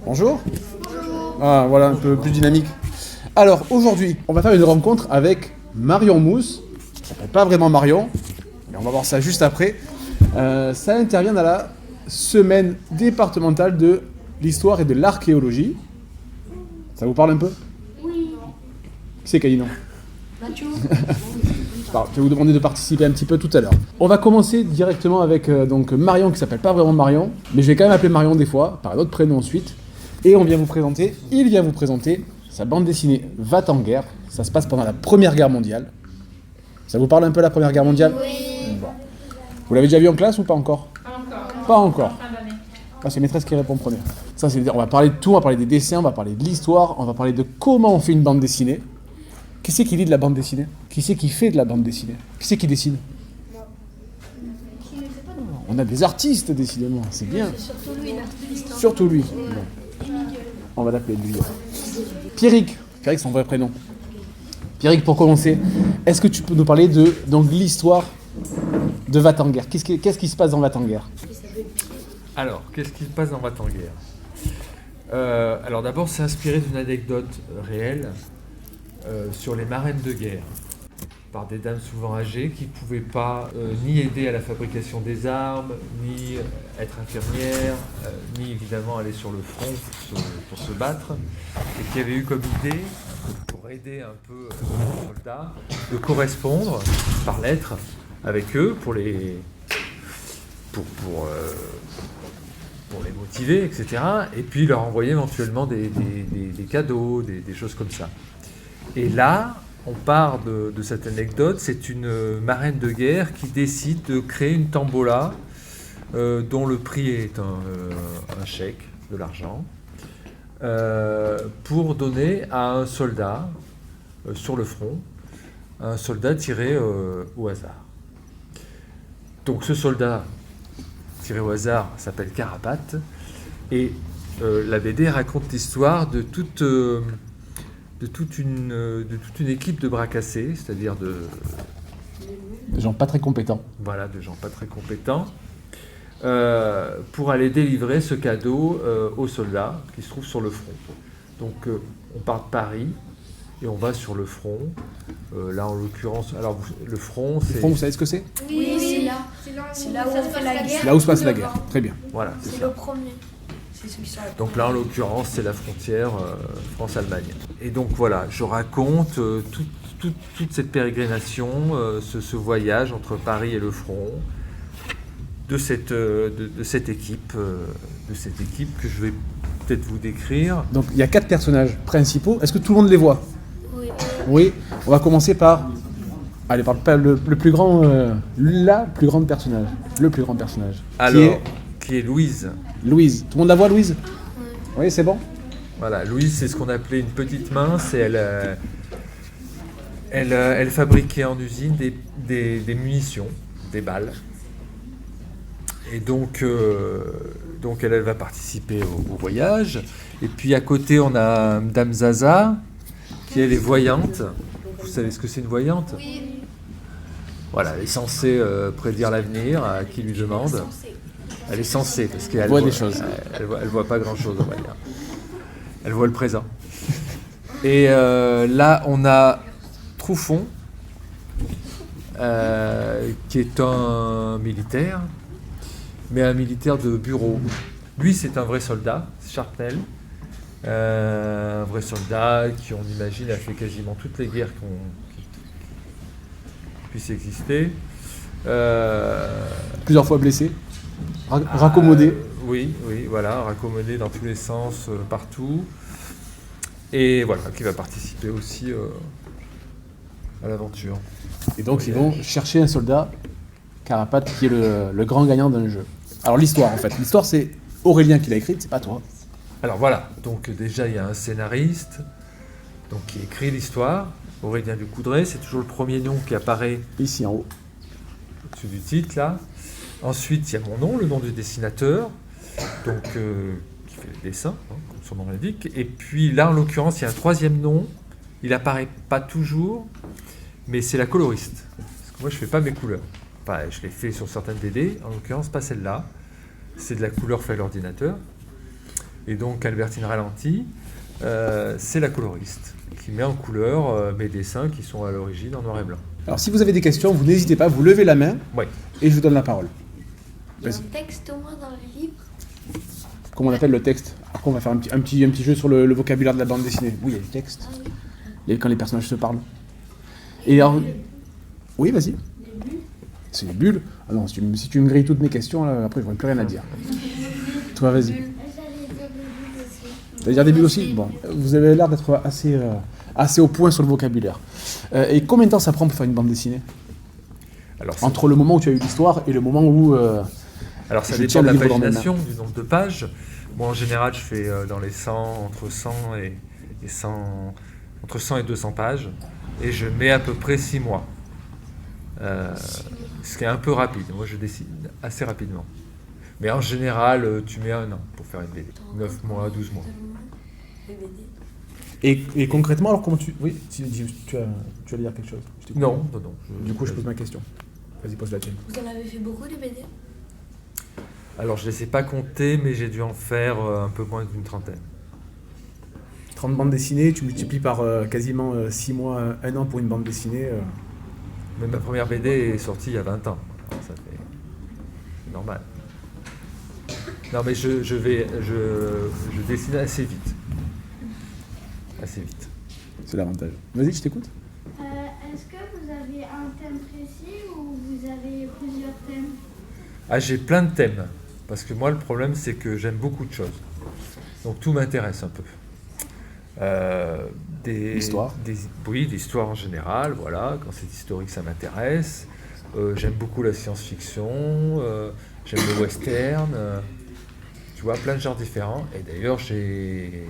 Bonjour. Ah, voilà, un peu plus dynamique. Alors, aujourd'hui, on va faire une rencontre avec Marion Mousse. Ça s'appelle pas vraiment Marion, mais on va voir ça juste après. Ça intervient dans la semaine départementale de l'histoire et de l'archéologie. Ça vous parle un peu? Oui. Qui c'est Caïnon? Mathieu. Je vais vous demander de participer un petit peu tout à l'heure. On va commencer directement avec donc Marion, qui s'appelle pas vraiment Marion, mais je vais quand même appeler Marion des fois, par un autre prénom ensuite. Et il vient vous présenter sa bande dessinée Va-t-en-guerre. Ça se passe pendant la Première Guerre mondiale. Ça vous parle un peu la Première Guerre mondiale? Oui. Bon. Vous l'avez déjà vu en classe ou pas encore? Pas encore. Fin d'année. Ah, c'est maîtresse qui répond premier. Ça, on va parler de tout, on va parler des dessins, on va parler de l'histoire, on va parler de comment on fait une bande dessinée. Qui c'est qui lit de la bande dessinée? Qui c'est qui fait de la bande dessinée? Qui c'est qui dessine? On a des artistes, décidément, c'est bien. Surtout lui, l'artiste. Surtout lui. Bon. On va l'appeler lui. Pierrick, c'est son vrai prénom. Pierrick, pour commencer, est-ce que tu peux nous parler de l'histoire de Va-t-en-guerre? Qu'est-ce qui se passe dans Va-t-en-guerre? Alors, qu'est-ce qui se passe dans Va-t-en-guerre? Alors d'abord, c'est inspiré d'une anecdote réelle sur les marraines de guerre, par des dames souvent âgées qui ne pouvaient pas ni aider à la fabrication des armes, ni être infirmières, ni évidemment aller sur le front pour se battre, et qui avaient eu comme idée, pour aider un peu les soldats, de correspondre par lettres avec eux pour les motiver, etc. Et puis leur envoyer éventuellement des cadeaux, des choses comme ça. Et là, on part de cette anecdote, c'est une marraine de guerre qui décide de créer une tombola dont le prix est un chèque, de l'argent, pour donner à un soldat sur le front, un soldat tiré au hasard. Donc ce soldat tiré au hasard s'appelle Carapatte, et la BD raconte l'histoire de toute une équipe de bras cassés, c'est-à-dire de Des gens pas très compétents. Voilà, de gens pas très compétents, pour aller délivrer ce cadeau aux soldats qui se trouvent sur le front. Donc on part de Paris et on va sur le front. Là en l'occurrence, alors le front, c'est... Le front, vous savez ce que c'est? Oui, c'est là. C'est là où on fait la guerre. C'est là où se passe la guerre. Très bien. Voilà, c'est C'est ça. le premier. C'est celui sur la Donc là, en l'occurrence, c'est la frontière France-Allemagne. Et donc voilà, je raconte toute cette pérégrination, ce voyage entre Paris et le front, de cette équipe que je vais peut-être vous décrire. Donc il y a 4 personnages principaux. Est-ce que tout le monde les voit? Oui. Oui. On va commencer par... Allez, par le plus grand... la plus grande personnage. Le plus grand personnage. Alors, qui est Louise. Louise. Tout le monde la voit, Louise? Oui, c'est bon? Voilà, Louise, c'est ce qu'on appelait une petite mince, et elle fabriquait en usine des munitions, des balles. Et donc elle va participer au voyage. Et puis à côté, on a Dame Zaza, qui elle est voyante. Vous savez ce que c'est une voyante? Oui. Voilà, elle est censée prédire l'avenir à qui lui demande. Elle est censée, parce qu'elle voit des choses. Elle voit pas grand-chose, on va dire. Elle voit le présent. Et là, on a Truffaut, qui est un militaire, mais un militaire de bureau. Lui, c'est un vrai soldat, Sharpnel. Un vrai soldat qui, on imagine, a fait quasiment toutes les guerres qui puissent exister. Plusieurs fois blessé. Raccommodé. Oui, voilà, raccommodé dans tous les sens, partout. Et voilà, qui va participer aussi à l'aventure. Et donc ils vont chercher un soldat, Carapatte, qui est le grand gagnant d'un jeu. Alors l'histoire, en fait. L'histoire, c'est Aurélien qui l'a écrite, c'est pas toi. Alors voilà, donc déjà il y a un scénariste donc, qui écrit l'histoire, Aurélien Ducoudray, c'est toujours le premier nom qui apparaît Ici en haut. au-dessus du titre là. Ensuite, il y a mon nom, le nom du dessinateur, donc qui fait les dessins, hein, comme son nom l'indique. Et puis là, en l'occurrence, il y a un troisième nom. Il apparaît pas toujours, mais c'est la coloriste. Parce que moi, je fais pas mes couleurs. Enfin, je les fais sur certaines BD, en l'occurrence pas celle-là. C'est de la couleur faite à l'ordinateur. Et donc Albertine Ralenti, c'est la coloriste qui met en couleur mes dessins qui sont à l'origine en noir et blanc. Alors si vous avez des questions, vous n'hésitez pas, vous levez la main Oui. et je vous donne la parole. Il y a Vas-y. un texte au moins dans le livre. Comment on appelle le texte? Après on va faire un petit jeu sur le vocabulaire de la bande dessinée. Oui, il y a des textes. Ah oui. Et quand les personnages se parlent. Et alors... Oui, vas-y. C'est les bulles. Ah non, si tu me grilles toutes mes questions, là, après j'aurai plus rien à dire. Toi, vas-y. J'allais dire des bulles aussi. Tu vas dire des bulles aussi? Bon, vous avez l'air d'être assez au point sur le vocabulaire. Et combien de temps ça prend pour faire une bande dessinée? Alors, Entre le moment où tu as eu l'histoire et le moment où... Alors ça Je dépend tiens de le la livre dans mes pagination, du nombre de pages. Moi en général je fais dans les 100, entre 100 et 100, entre 100 et 200 pages. Et je mets à peu près 6 mois. Ce qui est un peu rapide. Moi je dessine assez rapidement. Mais en général tu mets 1 an pour faire une BD. 9 mois, 12 mois. Les BD. Et concrètement, alors comment tu... Oui, tu allais dire quelque chose. Je t'écoute. Non. Du coup, je pose ma question. Vas-y, pose la tienne. Vous en avez fait beaucoup des BD? Alors je ne les ai pas comptés, mais j'ai dû en faire un peu moins d'une trentaine. 30 bandes dessinées, tu multiplies par quasiment 6 mois, 1 an pour une bande dessinée. Mais ma première BD est sortie il y a 20 ans. Alors, ça fait... C'est normal. Non mais je dessine assez vite. Assez vite. C'est l'avantage. Vas-y, je t'écoute. Est-ce que vous avez un thème précis ou vous avez plusieurs thèmes? Ah, j'ai plein de thèmes. Parce que moi, le problème, c'est que j'aime beaucoup de choses. Donc tout m'intéresse un peu. L'histoire. Oui, l'histoire en général, voilà. Quand c'est historique, ça m'intéresse. J'aime beaucoup la science-fiction. J'aime le western. Tu vois, plein de genres différents. Et d'ailleurs, j'ai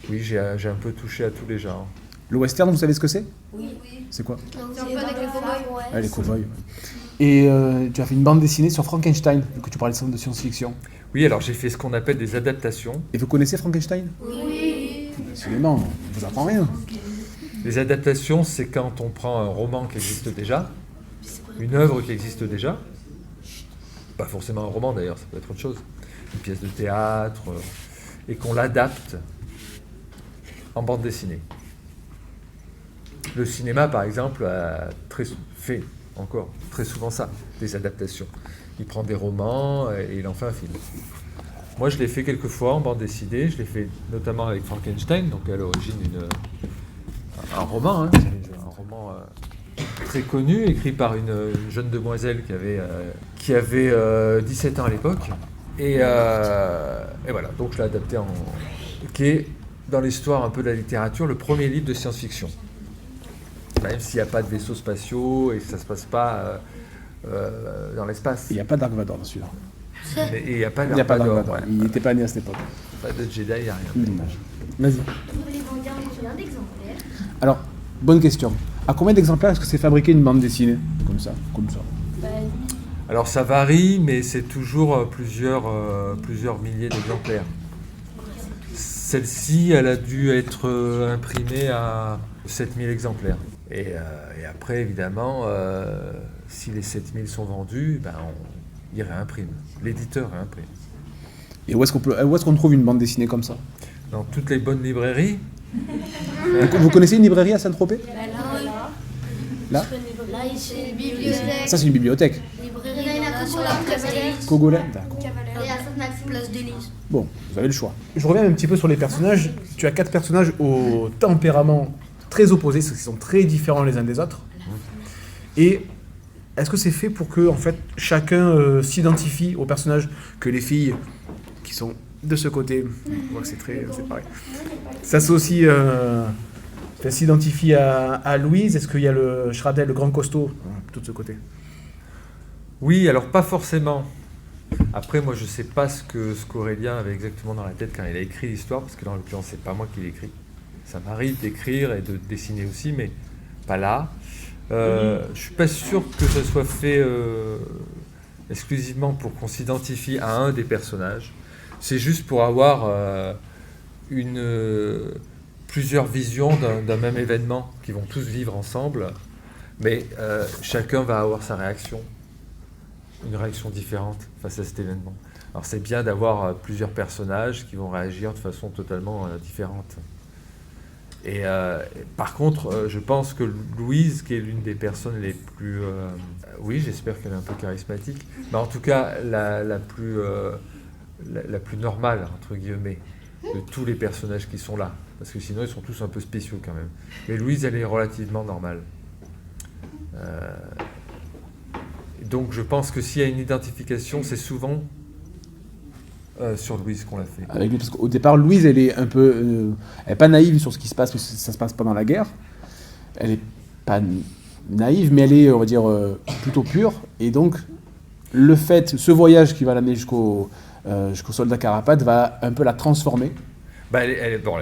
un peu touché à tous les genres. Le western, vous savez ce que c'est? Oui. C'est quoi? C'est un peu avec le cowboy. Ouais. Ah, les cow-boys. Et tu as fait une bande dessinée sur Frankenstein, vu que tu parlais de science-fiction. Oui, alors j'ai fait ce qu'on appelle des adaptations. Et vous connaissez Frankenstein? Oui. Absolument, on vous apprend rien. Les adaptations, c'est quand on prend un roman qui existe déjà, une œuvre qui existe déjà, pas forcément un roman d'ailleurs, ça peut être autre chose, une pièce de théâtre, et qu'on l'adapte en bande dessinée. Le cinéma, par exemple, a fait encore très souvent ça, des adaptations. Il prend des romans et il en fait un film. Moi, je l'ai fait quelques fois en bande dessinée, je l'ai fait notamment avec Frankenstein, donc à l'origine un roman, hein, un roman très connu, écrit par une jeune demoiselle qui avait 17 ans à l'époque. Et voilà, donc je l'ai adapté qui est, dans l'histoire un peu de la littérature, le premier livre de science-fiction. Même s'il n'y a pas de vaisseaux spatiaux et que ça ne se passe pas dans l'espace. Il n'y a pas Dark Vador dans celui-là. Et il n'y a pas Il n'y a pas Dark Vador, Vador. ouais. Il n'était pas né à cette époque. Pas de Jedi, il n'y a rien. Dommage. Vas-y. Vous voulez m'en dire combien d'exemplaires? Alors, bonne question. À combien d'exemplaires est-ce que c'est fabriqué une bande dessinée? Comme ça. Alors ça varie, mais c'est toujours plusieurs milliers d'exemplaires. Celle-ci, elle a dû être imprimée à 7000 exemplaires. Et après, évidemment, si les 7000 sont vendus, il réimprime. L'éditeur réimprime. Et où est-ce qu'on trouve une bande dessinée comme ça? Dans toutes les bonnes librairies. Vous connaissez une librairie à Saint-Tropez? Là? Là, ici, une bibliothèque. Ça, c'est une bibliothèque. Librairie, il y en a sur la place d'Élise. Cogolin? D'accord. Et à Sainte-Maxime. Place d'Élise. Bon, vous avez le choix. Je reviens un petit peu sur les personnages. Tu as 4 personnages au tempérament très opposés, ceux qui sont très différents les uns des autres. Et est-ce que c'est fait pour que en fait, chacun s'identifie aux personnages, que les filles qui sont de ce côté, on voit que c'est pareil, s'associent, s'identifient à Louise? Est-ce qu'il y a le Schradel, le grand costaud, plutôt de ce côté? Oui, alors pas forcément. Après, moi, je ne sais pas ce qu'Aurélien avait exactement dans la tête quand il a écrit l'histoire, parce que dans l'occurrence, c'est pas moi qui l'ai écrit. Ça m'arrive d'écrire et de dessiner aussi, mais pas là. Je suis pas sûr que ce soit fait exclusivement pour qu'on s'identifie à un des personnages. C'est juste pour avoir plusieurs visions d'un même événement qui vont tous vivre ensemble, mais chacun va avoir sa réaction, une réaction différente face à cet événement. Alors c'est bien d'avoir plusieurs personnages qui vont réagir de façon totalement différente. Et par contre, je pense que Louise, qui est l'une des personnes les plus... oui, j'espère qu'elle est un peu charismatique, mais en tout cas la plus normale, entre guillemets, de tous les personnages qui sont là. Parce que sinon, ils sont tous un peu spéciaux quand même. Mais Louise, elle est relativement normale. Donc je pense que s'il y a une identification, c'est souvent sur Louise qu'on l'a fait. Parce qu'au départ, Louise, elle est un peu... elle n'est pas naïve sur ce qui se passe, parce que ça se passe pendant la guerre. Elle n'est pas naïve, mais elle est, on va dire, plutôt pure. Et donc, ce voyage qui va l'amener jusqu'au soldat Carapate va un peu la transformer. Bah,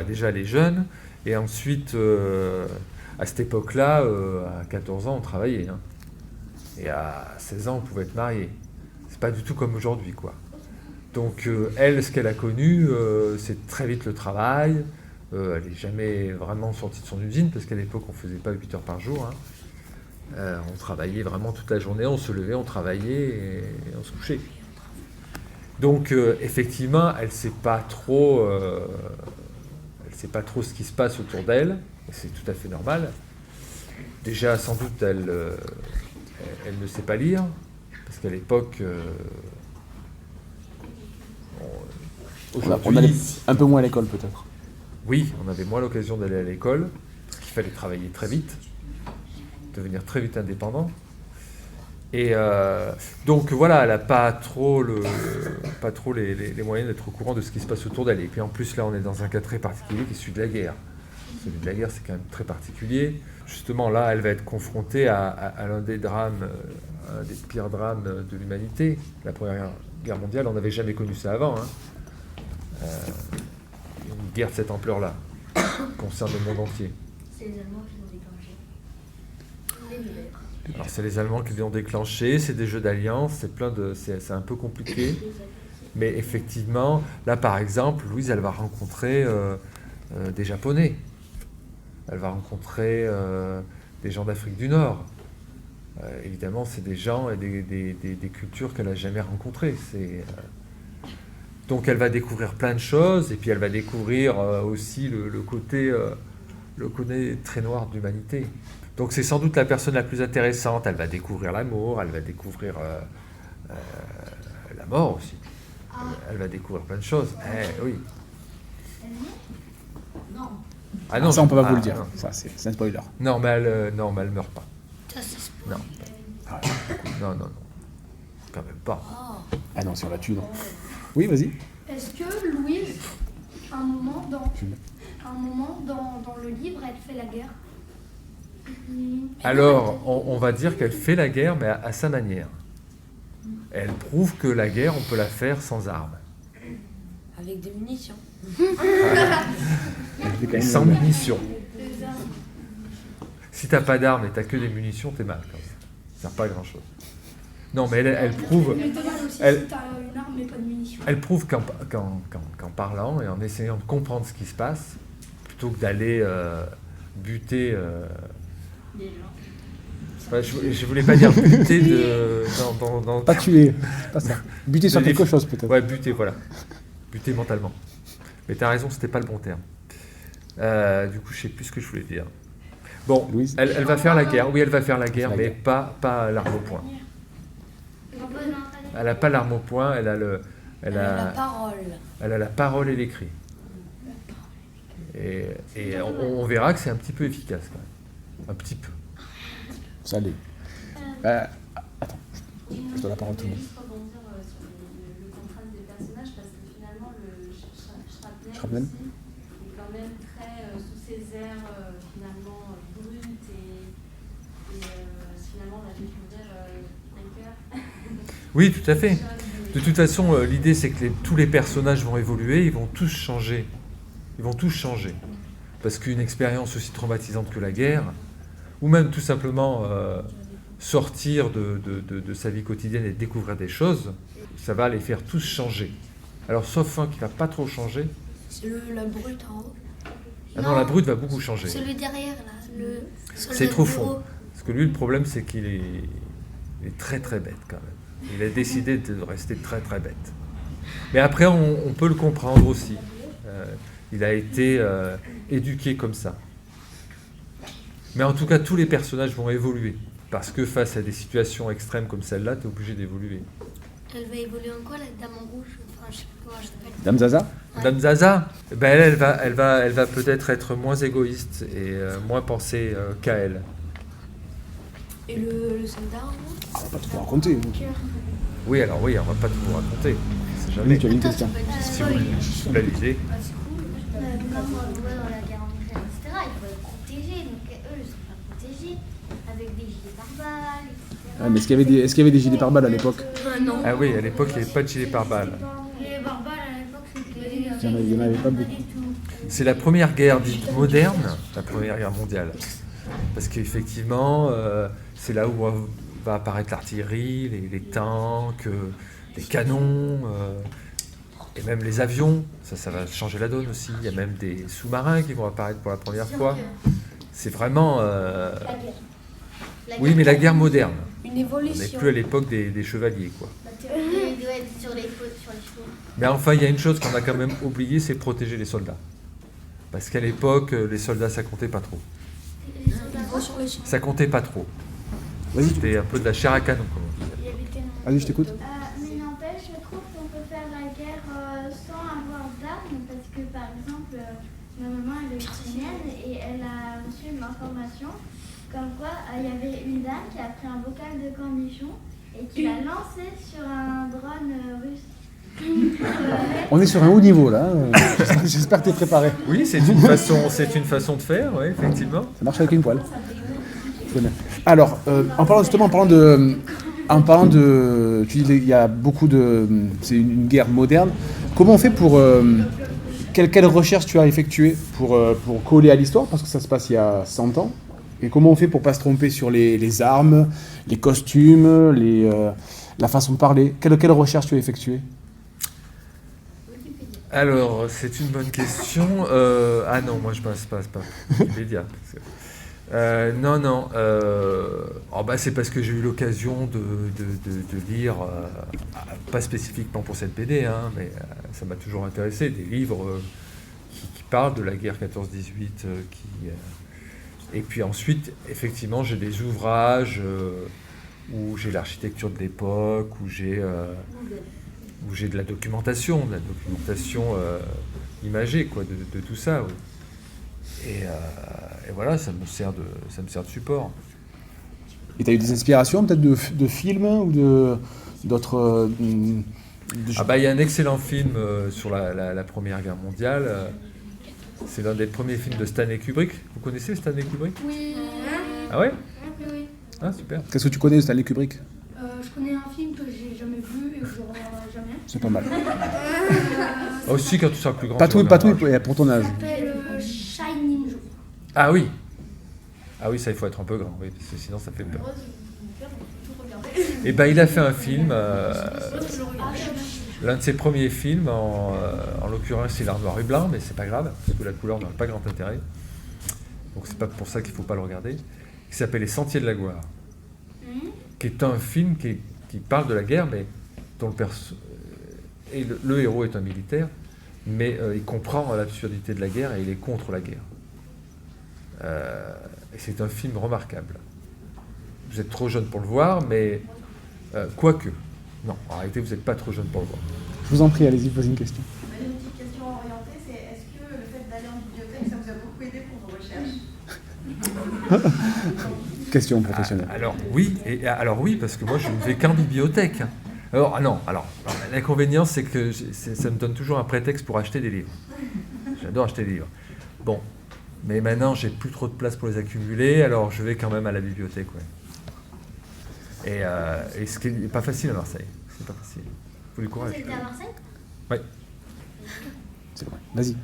déjà, elle est jeune. Et ensuite, à cette époque-là, à 14 ans, on travaillait. Hein. Et à 16 ans, on pouvait être marié. C'est pas du tout comme aujourd'hui, quoi. Donc elle, ce qu'elle a connu, c'est très vite le travail. Elle n'est jamais vraiment sortie de son usine, parce qu'à l'époque, on ne faisait pas 8 heures par jour. Hein. On travaillait vraiment toute la journée, on se levait, on travaillait et on se couchait. Donc effectivement, elle ne sait pas trop ce qui se passe autour d'elle, et c'est tout à fait normal. Déjà, sans doute, elle ne sait pas lire, parce qu'à l'époque... on allait un peu moins à l'école peut-être. Oui, on avait moins l'occasion d'aller à l'école, parce qu'il fallait travailler très vite, devenir très vite indépendant. Et donc voilà, elle n'a pas trop les moyens d'être au courant de ce qui se passe autour d'elle. Et puis en plus là, on est dans un cas très particulier qui est celui de la guerre. Celui de la guerre, c'est quand même très particulier. Justement là, elle va être confrontée à l'un des drames, un des pires drames de l'humanité, la Première Guerre mondiale. On n'avait jamais connu ça avant. Hein. Une guerre de cette ampleur-là concerne le monde entier. C'est les Allemands qui l'ont déclenché. Alors c'est les Allemands qui l'ont déclenché, c'est des jeux d'alliance, c'est un peu compliqué. Mais effectivement, là par exemple, Louise, elle va rencontrer des Japonais. Elle va rencontrer des gens d'Afrique du Nord. Évidemment, c'est des gens et des cultures qu'elle n'a jamais rencontrées. Donc elle va découvrir plein de choses, et puis elle va découvrir aussi le côté très noir de l'humanité. Donc c'est sans doute la personne la plus intéressante. Elle va découvrir l'amour, elle va découvrir la mort aussi. Elle va découvrir plein de choses. Oui. Non. Ah non, ça, on ne peut pas vous le dire. Non. Ça, c'est un spoiler. Non, mais elle meurt pas. Ça, c'est Non. Non. Quand même pas. Ah non, si on la tue, non. Oui, vas-y. Est-ce que Louise, un moment dans le livre, elle fait la guerre? Alors, on va dire qu'elle fait la guerre, mais à sa manière. Elle prouve que la guerre, on peut la faire sans armes. Avec des munitions. Et sans munitions. Si t'as pas d'armes et t'as que des munitions, t'es mal quand même. Ça sert pas à grand chose. Non, mais elle prouve. Elle prouve qu'en parlant et en essayant de comprendre ce qui se passe, plutôt que d'aller buter. Je voulais pas dire buter dans Pas tuer, c'est pas ça. Buter sur quelque chose peut-être. Ouais, buter, voilà. Buter mentalement. Mais t'as raison, c'était pas le bon terme. Du coup, je sais plus ce que je voulais dire. Bon, Louise. elle va faire la guerre. Oui, elle va faire la guerre, mais pas l'arme au poing. Elle n'a pas l'arme au poing, elle a la parole. Elle a la parole et l'écrit. Et on verra que c'est un petit peu efficace quand même. Un petit peu. Ça l'est. Attends, je donne la parole à tout le monde. Juste rebondir sur le contraste des personnages, parce que finalement, le Shrapnel est quand même très sous ses airs finalement brutes et finalement, on a dû dire un cœur. Oui, tout à fait. De toute façon, l'idée c'est que tous les personnages vont évoluer, ils vont tous changer. Ils vont tous changer. Parce qu'une expérience aussi traumatisante que la guerre, ou même tout simplement sortir de sa vie quotidienne et découvrir des choses, ça va les faire tous changer. Alors sauf un qui va pas trop changer. C'est la brute en haut. Ah non, la brute va beaucoup changer. Celui derrière, là. C'est trop fond. Parce que lui, le problème, c'est qu'il est très très bête quand même. Il a décidé de rester très très bête. Mais après, on peut le comprendre aussi. Il a été éduqué comme ça. Mais en tout cas, tous les personnages vont évoluer. Parce que face à des situations extrêmes comme celle-là, tu es obligé d'évoluer. Elle va évoluer en quoi, la dame en rouge? Enfin, je sais pas comment elle s'appelle. Dame Zaza? Dame Zaza, ben elle va peut-être être moins égoïste et moins penser qu'à elle. Et le soldat, On va pas tout vous raconter. Oui, alors oui, on va pas tout vous raconter. C'est jamais. Oui, tu as une question. Si vous la lisez. Comme on le voit dans la guerre mondiale, etc., il faut être protégé. Donc eux, ils ne sont pas protégés. Avec des gilets pare-balles, etc. Ah, mais est-ce qu'il y avait des gilets pare-balles à l'époque? Non. Ah oui, à l'époque, il n'y avait pas de gilet pare-balles. Les pare-balles à l'époque, c'était. Il y en avait pas beaucoup. C'est la première guerre dite moderne, la première guerre mondiale. Parce qu'effectivement, c'est là où va apparaître l'artillerie, les tanks, les canons, et même les avions. Ça va changer la donne aussi. Il y a même des sous-marins qui vont apparaître pour la première fois. C'est vraiment... Oui, mais la guerre moderne. une On n'est évolution. plus à l'époque des chevaliers, quoi. Il doit être sur les chevaux. Mais enfin, il y a une chose qu'on a quand même oubliée, c'est protéger les soldats. Parce qu'à l'époque, les soldats, ça comptait pas trop. Ça comptait pas trop. Vas-y, C'était un peu de la chair à canon, comme on disait. vas-y, je t'écoute. Mais n'empêche, je trouve qu'on peut faire la guerre sans avoir d'armes parce que par exemple, ma maman elle est ukrainienne et elle a reçu une information comme quoi il y avait une dame qui a pris un bocal de cornichons et qui l'a lancé sur un drone russe. On est sur un haut niveau là. J'espère que tu es préparé. Oui, c'est une façon de faire, oui, effectivement. Ça marche avec une poêle. C'est bien. Alors, en parlant de, tu dis il y a beaucoup de, c'est une guerre moderne. Comment on fait pour quelle recherche tu as effectuée pour coller à l'histoire parce que ça se passe il y a 100 ans. Et comment on fait pour pas se tromper sur les armes, les costumes, la façon de parler. Quelle recherche tu as effectuée? Alors, c'est une bonne question. Ah non, moi je passe pas Wikipédia. Non. C'est parce que j'ai eu l'occasion de lire, pas spécifiquement pour cette BD, hein, mais ça m'a toujours intéressé, des livres qui parlent de la guerre 14-18. Et puis ensuite, effectivement, j'ai des ouvrages où j'ai l'architecture de l'époque, où j'ai de la documentation imagée, quoi, de tout ça. Oui. Et voilà, ça me sert de support. Et tu as eu des inspirations peut-être de films ou d'autres... Il y a un excellent film sur la Première Guerre mondiale. C'est l'un des premiers films de Stanley Kubrick. Vous connaissez Stanley Kubrick? Oui. Ah ouais? Oui. Ah super. Qu'est-ce que tu connais de Stanley Kubrick? Je connais un film que j'ai jamais vu et que je regarderai jamais. C'est pas mal. Aussi quand tu seras plus grand. Pas tu tout regarderas. pour ton âge. Il s'appelle Shining Joe. Ah oui. Ah oui, ça il faut être un peu grand, oui, parce que sinon ça fait peur. Et il a fait un film, l'un de ses premiers films, en l'occurrence il est en noir et blanc, mais c'est pas grave, parce que la couleur n'a pas grand intérêt. Donc c'est pas pour ça qu'il faut pas le regarder. Qui s'appelle Les Sentiers de la Gloire. Qui est un film qui parle de la guerre, mais dont le héros est un militaire, mais il comprend l'absurdité de la guerre et il est contre la guerre. Et c'est un film remarquable. Vous êtes trop jeune pour le voir, mais quoique. Non, en réalité, vous n'êtes pas trop jeune pour le voir. Je vous en prie, allez-y, posez une question. Une petite question orientée, c'est est-ce que le fait d'aller en bibliothèque, ça vous a beaucoup aidé pour vos recherches? Question professionnelle. Alors oui, parce que moi je ne vais qu'en bibliothèque. L'inconvénient c'est que ça me donne toujours un prétexte pour acheter des livres. J'adore acheter des livres. Bon, mais maintenant j'ai plus trop de place pour les accumuler, alors je vais quand même à la bibliothèque, ouais. Et ce qui n'est pas facile à Marseille, c'est pas facile. Il faut du courage. C'était à Marseille? Oui. C'est vrai. Vas-y,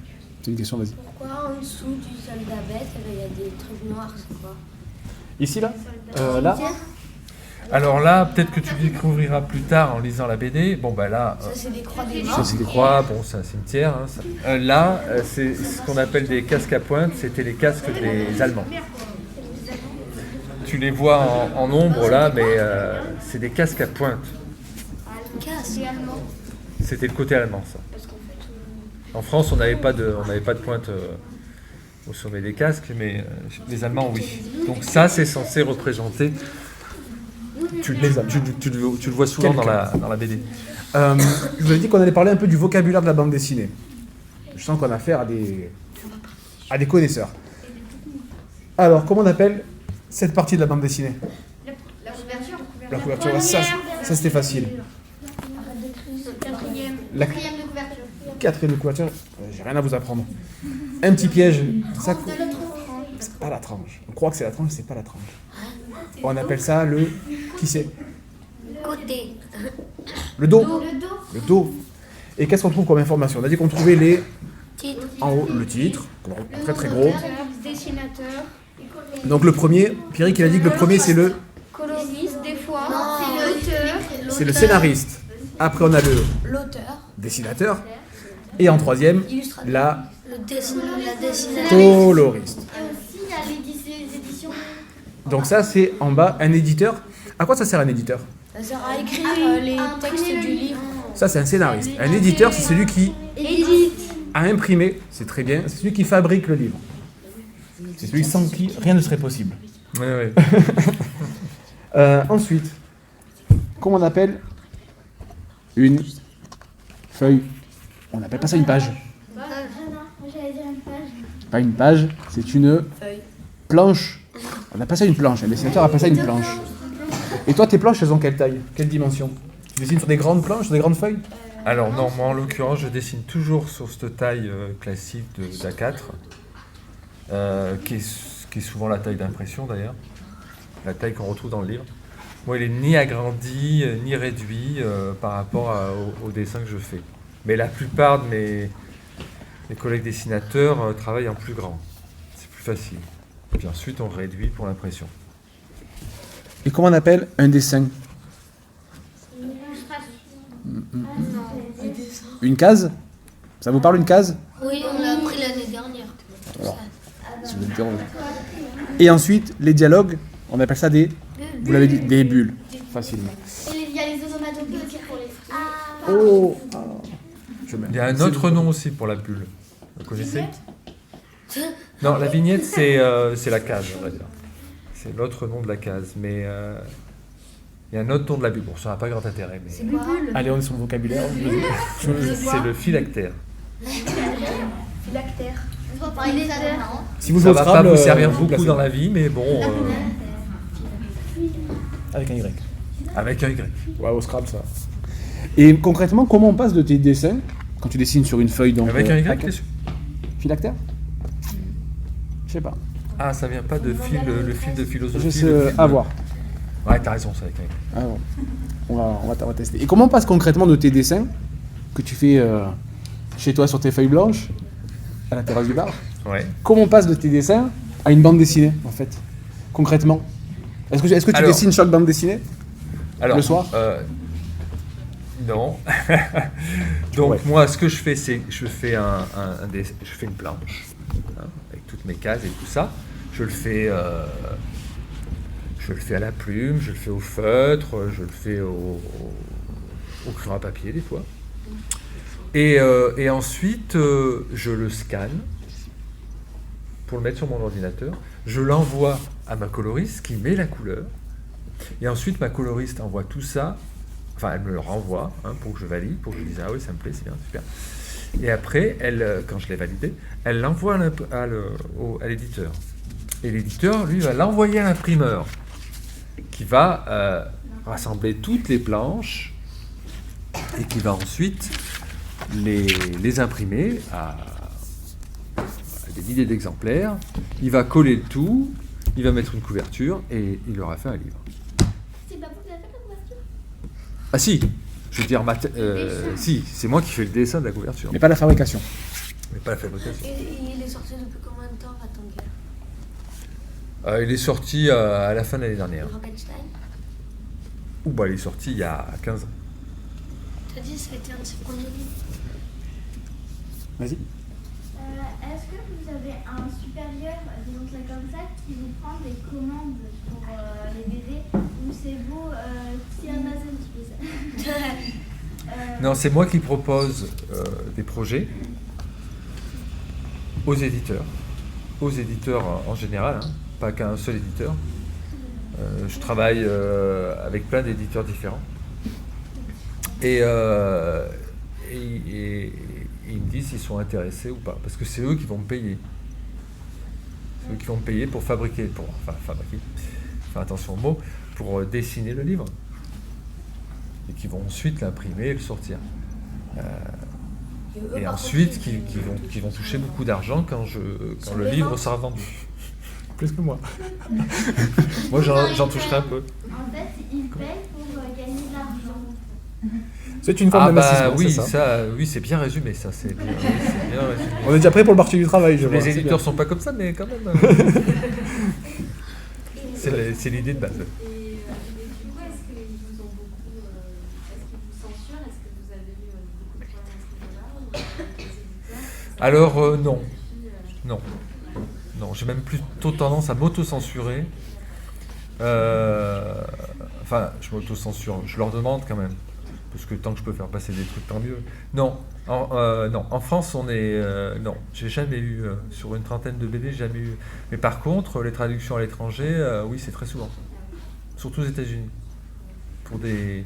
c'est une question, vas-y. Pourquoi en dessous du soldat bête, il y a des trucs noirs, c'est quoi? Ici, là là Alors là, peut-être que tu découvriras plus tard en lisant la BD. Bon, là, Ça, c'est des croix des morts. Ça, c'est des croix, bon, c'est un cimetière. Hein, ça. Là, c'est ce qu'on appelle des casques à pointe, c'était les casques des Allemands. Tu les vois en ombre là, mais c'est des casques à pointe. Casse. c'était le côté allemand, ça. En France, on n'avait pas de pointe au sommet des casques, mais les Allemands, oui. Donc ça, c'est censé représenter... Tu le vois souvent dans la BD. Je vous avais dit qu'on allait parler un peu du vocabulaire de la bande dessinée. Je sens qu'on a affaire à des connaisseurs. Alors, comment on appelle cette partie de la bande dessinée? La couverture. La couverture, ça c'était facile. La Quatrième de couverture. quatrième de couverture, j'ai rien à vous apprendre. Un petit piège, ça, c'est pas la tranche. On croit que c'est la tranche, c'est pas la tranche. On appelle ça le... Qui c'est? Côté. Le dos. Le dos. Le dos. Et qu'est-ce qu'on trouve comme information? On a dit qu'on trouvait les... Titre. En haut, le titre, très très gros. Dessinateur, Donc le premier, Pierrick il a dit que le premier c'est le... coloriste, des fois, C'est C'est le scénariste. Après on a le l'auteur. dessinateur. Et en troisième, la La dessinatrice. coloriste. Et aussi, il y a les éditions. Donc ça c'est en bas un éditeur. À quoi ça sert un éditeur? Ça sert à écrire les textes du livre. Ça c'est un scénariste. Un éditeur c'est celui qui a imprimé, c'est très bien, c'est celui qui fabrique le livre. C'est celui sans qui rien ne serait possible. Oui, oui. Ensuite, comment on appelle une feuille? On n'appelle pas ça une page. j'allais dire une page. Pas une page, c'est une Feuille. planche. On appelle ça une planche. Un dessinateur appelle ça une planche. Et toi, tes planches, elles ont quelle taille? Quelle dimension? Tu dessines sur des grandes planches, sur des grandes feuilles? Alors non, moi en l'occurrence, je dessine toujours sur cette taille classique d'A4, qui est souvent la taille d'impression d'ailleurs, la taille qu'on retrouve dans le livre. Moi, il est ni agrandi, ni réduit par rapport au dessin que je fais. Mais la plupart de mes collègues dessinateurs travaillent en plus grand. C'est plus facile. Puis ensuite, on réduit pour l'impression. Et comment on appelle un dessin? Une case? Ça vous parle une case? Oui, on l'a appris l'année dernière. Alors, si vous êtes dérange. Et ensuite, les dialogues, on appelle ça des... Vous l'avez dit, des bulles. Facilement. Et il y a les onomatopées aussi pour les fruits. Oh, Il y a un autre nom aussi pour la bulle. Vous connaissez? Non, la vignette, c'est la case, on va dire. C'est l'autre nom de la case. Mais il y a un autre nom de la bulle. Bon, ça n'a pas grand intérêt. Mais... C'est quoi? Allez, on est sur le vocabulaire. C'est le phylactère. Phylactère. On va parler de ça maintenant. Si vous Ça jouez va au pas Scrabble, vous servir vous beaucoup placez. dans la vie, mais bon, Avec un Y. avec un Y. Ouais, au Scrabble, ça. Et concrètement, comment on passe de tes dessins, quand tu dessines sur une feuille, donc... Avec un Y, A4? t'es sûr? Phylactère? Je sais pas. Ah, ça vient pas de fil, le fil de philosophie. Je sais, le fil de- à voir. Ouais, t'as raison, c'est avec un Y. Ah bon. On va tester. Et comment on passe concrètement de tes dessins, que tu fais chez toi sur tes feuilles blanches, à la terrasse du bar, Ouais. comment on passe de tes dessins à une bande dessinée, en fait, concrètement? Est-ce que tu Alors- dessines chaque bande dessinée? Alors, Le soir non. Donc Ouais. moi, ce que je fais, c'est que je fais je fais une planche hein, avec toutes mes cases et tout ça. Je le fais à la plume, je le fais au feutre, je le fais au crayon à papier des fois. Et ensuite, je le scanne pour le mettre sur mon ordinateur. Je l'envoie à ma coloriste qui met la couleur. Et ensuite, ma coloriste envoie tout ça. Enfin, elle me le renvoie hein, pour que je valide, pour que je dise ah oui, ça me plaît, c'est bien, super. Et après, quand je l'ai validé, elle l'envoie à l'éditeur. Et l'éditeur, lui, va l'envoyer à l'imprimeur, qui va rassembler toutes les planches et qui va ensuite les imprimer à des milliers d'exemplaires. Il va coller le tout, il va mettre une couverture et il aura fait un livre. C'est pas vous qui avez fait la couverture? Ah si, je veux dire, si, c'est moi qui fais le dessin de la couverture, Mais pas la fabrication. mais pas la fabrication. Et il est sorti depuis combien de temps, Vatanguer? Il est sorti à la fin de l'année dernière. Frankenstein? Ou bah il est sorti il y a 15 ans. T'as dit que c'était un de ses premiers livres? Vas-y. Est-ce que vous avez un supérieur, disons ça comme ça, qui vous prend des commandes pour les BD, ou c'est vous qui Amazon qui fait ça? Non, c'est moi qui propose des projets aux éditeurs en général, hein, pas qu'à un seul éditeur. Je travaille avec plein d'éditeurs différents. Et ils me disent s'ils sont intéressés ou pas, parce que c'est eux qui vont me payer. C'est eux qui vont me payer pour fabriquer, faire attention aux mots, pour dessiner le livre. Et qui vont ensuite l'imprimer et le sortir. Et ensuite, qui vont toucher beaucoup d'argent quand le livre sera vendu. Plus que moi. Moi, j'en toucherai un peu. En fait, ils payent pour gagner de l'argent. C'est une forme d'investissement, oui, c'est ça. oui, c'est bien résumé, ça. C'est bien résumé. On est déjà prêt pour le marché du travail, je vois. Les c'est éditeurs bien. sont pas comme ça, mais quand même. C'est l'idée de base. Et du coup, est-ce qu'ils vous ont beaucoup. Est-ce qu'ils vous censurent? Est-ce que vous avez eu beaucoup de problèmes à ce niveau-là? Ou avec les éditeurs? Alors, non. Non. Non, j'ai même plutôt tendance à m'auto-censurer. Enfin, je m'auto-censure. Je leur demande quand même. Parce que tant que je peux faire passer des trucs, tant mieux. Non. Non. En France, on est... non. J'ai jamais eu... sur une trentaine de BD, jamais eu... Mais par contre, les traductions à l'étranger, oui, c'est très souvent. Surtout aux États-Unis. Pour des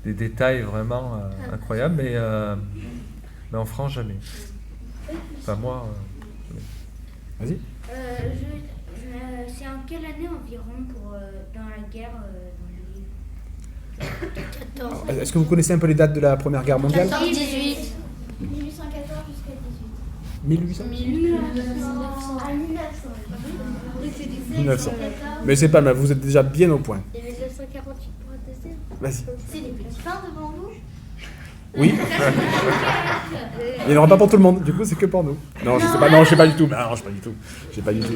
détails vraiment incroyables. Mais en France, jamais. Enfin, moi... Vas-y. C'est en quelle année environ pour dans la guerre dans le livre? Est-ce que vous connaissez un peu les dates de la Première Guerre mondiale? 18. 1814 jusqu'à 1800 à 1900. 1900. Mais c'est pas mal, vous êtes déjà bien au point. Et 1948 pour un deuxième. Vas-y. C'est les petits pains devant vous? Oui. Il n'y en aura pas pour tout le monde, du coup c'est que pour nous. Non, je sais pas, non, je sais pas du tout. Non, je sais pas du tout. Je sais pas du tout.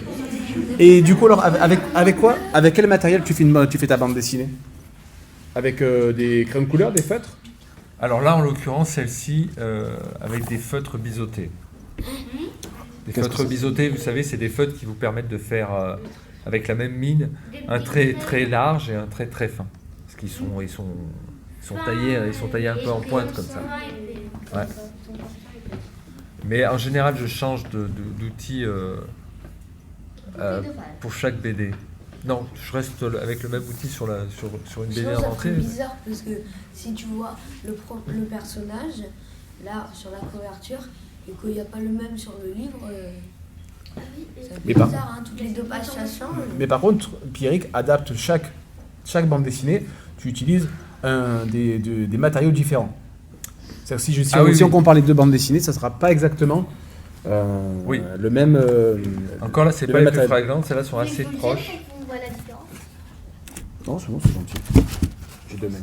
Et du coup, alors, avec quoi? Avec quel matériel tu fais ta bande dessinée? Avec des crayons de couleur, des feutres? Alors là, en l'occurrence, celle-ci, avec des feutres biseautés. Des Qu'est-ce que feutres c'est? biseautés, vous savez, c'est des feutres qui vous permettent de faire, avec la même mine, un trait très large et un trait très fin. Parce qu'ils sont taillés un peu en pointe comme ça. Ouais. Mais en général, je change d'outil pour chaque BD. Non, je reste avec le même outil sur une BD Sinon, ça inventée. ferait bizarre parce que si tu vois le personnage là sur la couverture et qu'il n'y a pas le même sur le livre, ça Mais fait pas. bizarre, hein, toutes les deux pages ça change. Mais par contre, Pierrick adapte chaque bande dessinée. Tu utilises des matériaux différents. C'est-à-dire si on compare les deux bandes dessinées, ça ne sera pas exactement le même. Encore là, c'est le pas même les plus matériel. flagrantes, celles-là sont assez Vous le proches. gêne quand on voit la différence? Non, c'est bon, c'est gentil. J'ai deux mains.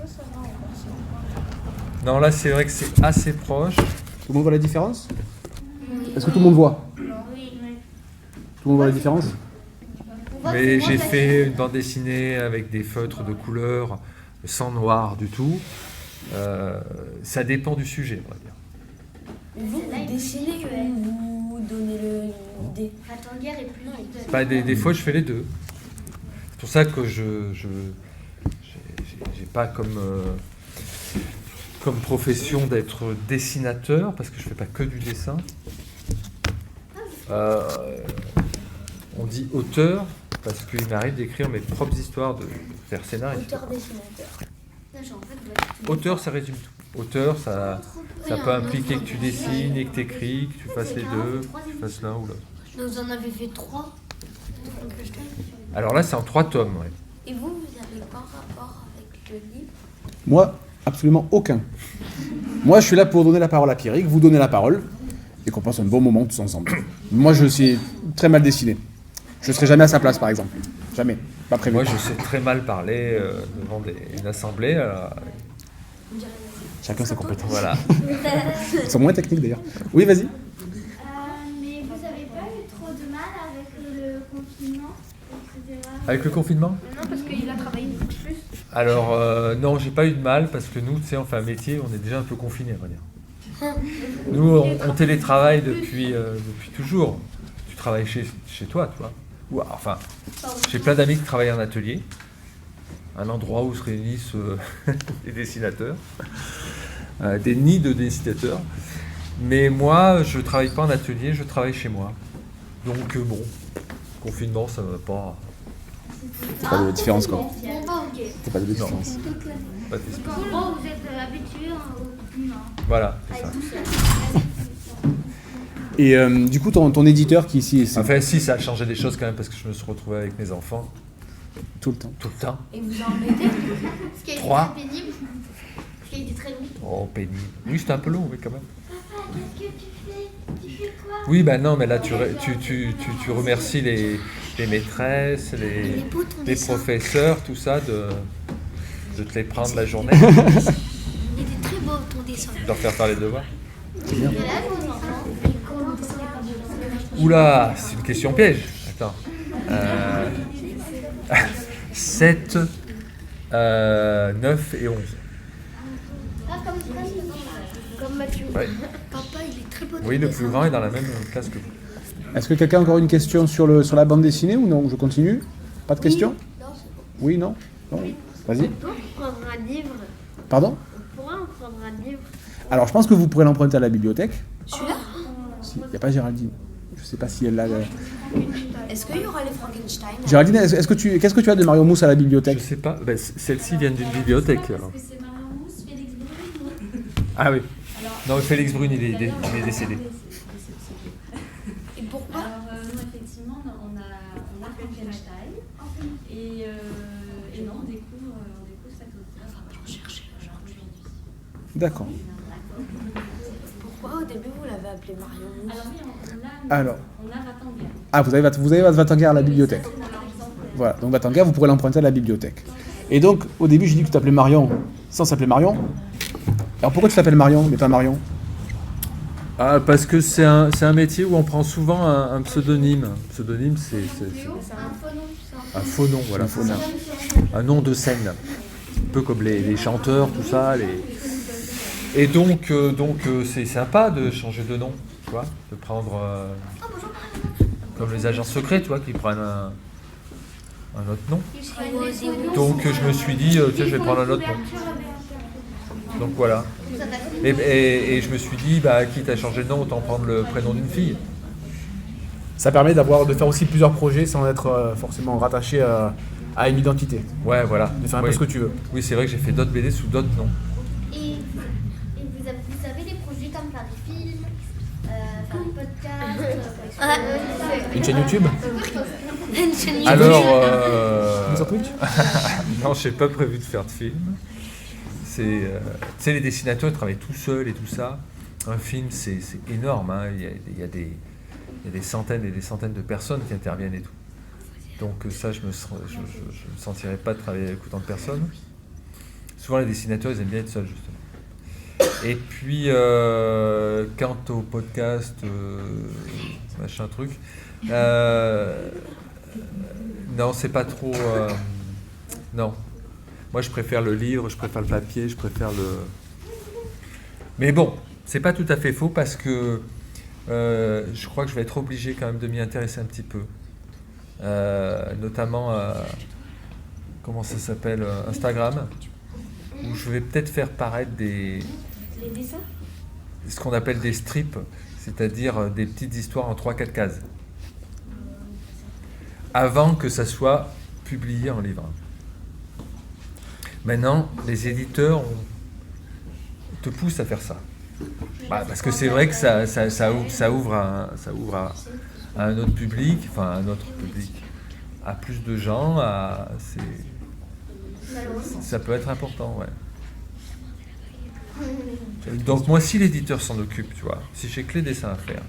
Non, là, c'est vrai que c'est assez proche. Tout le monde voit la différence? Est-ce que tout le monde voit? Oui. Tout le monde voit la différence? On voit que c'est Mais moins j'ai facile. fait une bande dessinée avec des feutres de couleur, sans noir du tout. Ça dépend du sujet, on va dire. Mais vous dessinez ou vous donnez l'idée? Ratanguerre est plus vite. Bah, des fois, je fais les deux. C'est pour ça que j'ai pas comme profession d'être dessinateur, parce que je fais pas que du dessin. On dit auteur, parce qu'il m'arrive d'écrire mes propres histoires, de faire scénariste. Auteur-dessinateur. Auteur, ça résume tout. Auteur, ça peut impliquer que tu dessines et que tu écris, que tu fasses les deux, que tu fasses l'un ou l'autre. Vous en avez fait 3. Alors là, c'est en 3 tomes, ouais. Et vous avez pas rapport avec le livre? Moi, absolument aucun. Moi, je suis là pour donner la parole à Pierrick, vous donnez la parole, et qu'on passe un bon moment tous ensemble. Moi, je sais très mal dessiner. Je ne serai jamais à sa place, par exemple. Jamais. Pas prévu. Moi, je sais très mal parler devant une assemblée. Chacun ses compétences. Voilà. Ils sont moins techniques, d'ailleurs. Oui, vas-y. Mais vous n'avez pas eu trop de mal avec le confinement, etc. Avec le confinement? Non, parce qu'il a travaillé beaucoup plus. Alors, non, j'ai pas eu de mal, parce que nous, tu sais, on fait un métier, on est déjà un peu confinés, on va dire. Nous, on télétravaille depuis toujours. Tu travailles chez toi, tu vois. Ou, enfin, j'ai plein d'amis qui travaillent en atelier, un endroit où se réunissent les dessinateurs. des nids de dessinateurs. Mais moi, je travaille pas en atelier, je travaille chez moi. Donc bon, confinement, ça va pas... C'est pas de différence, quoi. Ok. C'est pas de différence. pas d'esprit. Bon, vous êtes habitués non. Voilà, c'est ça. Et du coup, ton éditeur qui ici, c'est Enfin, si, ça a changé des choses quand même parce que je me suis retrouvé avec mes enfants tout le temps. tout le temps. Et vous embêtez? Ce qui a été 3. très pénible. Ce qui a été très long. Oh, pénible. Oui, c'était un peu long, oui, quand même. Papa, qu'est-ce que tu fais? Tu fais quoi? Oui, bah non, mais là, tu remercies les maîtresses, les professeurs, tout ça, de te les prendre la journée, Il était très beau ton dessin. de leur faire faire les devoirs. Et là, vos enfants, Oula, c'est une question piège. Attends. 7, 9 et 11. comme Mathieu. Ouais. Papa, il est très beau. Oui, le plus grand est dans la même classe que vous. Est-ce que quelqu'un a encore une question sur la bande dessinée ou non? Je continue? Pas de questions? Oui, non? Non? Vas-y. On peut prendre un livre. Pardon? On pourra en prendre un livre. Alors, je pense que vous pourrez l'emprunter à la bibliothèque. Celui-là? Il n'y a pas Géraldine. Je sais pas si elle l'a. Est-ce qu'il y aura les Frankenstein? Géraldine, qu'est-ce que tu as de Mario Mousse à la Je bibliothèque? sais pas. Ben, celles-ci viennent d'une bibliothèque. Alors. Parce que c'est Marion Mousse, Félix Brune, non? Ah oui. Non, Félix Brune, il est décédé. Et pourquoi? Alors, non, effectivement, on a Frankenstein. Et non, on découvre cet auteur. J'en cherchais aujourd'hui. D'accord. Pourquoi au début vous l'avez appelé Marion Mousse? Alors oui, Alors. on a Vatanguer. Ah, vous avez votre Vatanguer à la bibliothèque. C'est notre exemple. Voilà, donc Vatanguer, vous pourrez l'emprunter à la bibliothèque. Et donc, au début, j'ai dit que tu t'appelais Marion sans s'appeler Marion. Alors pourquoi tu t'appelles Marion, mais pas Marion? Ah, parce que c'est un métier où on prend souvent un pseudonyme. Un pseudonyme, c'est un faux nom, voilà. Un nom de scène. Un peu comme les chanteurs, tout ça. Et donc c'est sympa de changer de nom, tu vois, de prendre comme les agents secrets, tu vois, qui prennent un autre nom. Donc je me suis dit, tiens, je vais prendre un autre nom. Donc voilà. Et je me suis dit, bah, quitte à changer de nom, autant prendre le prénom d'une fille. Ça permet de faire aussi plusieurs projets sans être forcément rattaché à une identité. Ouais, voilà. De faire un peu Oui. ce que tu veux. Oui, c'est vrai que j'ai fait d'autres BD sous d'autres noms. Et vous avez des projets comme faire des films, faire des podcasts, Une chaîne YouTube? une chaîne YouTube. Alors, Sur Twitch? non, j'ai pas prévu de faire de film. Tu sais, les dessinateurs ils travaillent tout seuls et tout ça. Un film, c'est énorme. Hein. Il y a des centaines et des centaines de personnes qui interviennent et tout. Donc ça, je me sentirais pas de travailler avec autant de personnes. Souvent, les dessinateurs, ils aiment bien être seuls, justement. Et puis, quant au podcast, machin truc, non, c'est pas trop... non. Moi, je préfère le livre, je préfère le papier, je préfère le... Mais bon, c'est pas tout à fait faux parce que je crois que je vais être obligé quand même de m'y intéresser un petit peu. Notamment, comment ça s'appelle, Instagram, où je vais peut-être faire paraître Les dessins. ce qu'on appelle des strips, c'est-à-dire des petites histoires en 3-4 cases, avant que ça soit publié en livre. Maintenant, les éditeurs te poussent à faire ça. Bah, parce que c'est vrai que ça ouvre à un autre public, enfin un autre public, à plus de gens, ça peut être important, ouais. Donc moi, si l'éditeur s'en occupe, tu vois, si j'ai que les dessins à faire,